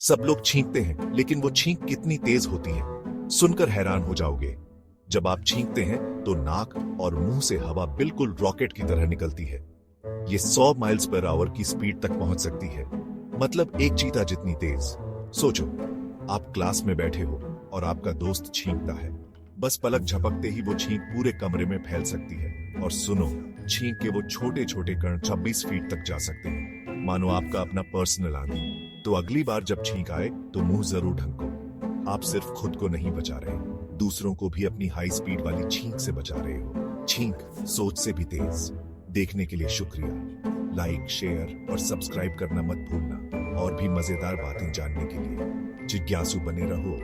सब लोग छींकते हैं, लेकिन वो छींक कितनी तेज होती है, सुनकर हैरान हो जाओगे। जब आप छींकते हैं तो नाक और मुंह से हवा बिल्कुल रॉकेट की तरह निकलती है। ये 100 माइल्स पर आवर की स्पीड तक पहुंच सकती है, मतलब एक चीता जितनी तेज। सोचो, आप क्लास में बैठे हो और आपका दोस्त छींकता है। बस पलक झपकते ही वो छींक पूरे कमरे में फैल सकती है। और सुनो, छींक के वो छोटे छोटे कण 26 फीट तक जा सकते हैं, मानो आपका अपना पर्सनल आंधी। तो अगली बार जब छींक आए तो मुंह जरूर ढंको। आप सिर्फ खुद को नहीं बचा रहे, दूसरों को भी अपनी हाई स्पीड वाली छींक से बचा रहे हो। छींक सोच से भी तेज। देखने के लिए शुक्रिया। लाइक, शेयर और सब्सक्राइब करना मत भूलना। और भी मजेदार बातें जानने के लिए जिज्ञासु बने रहो।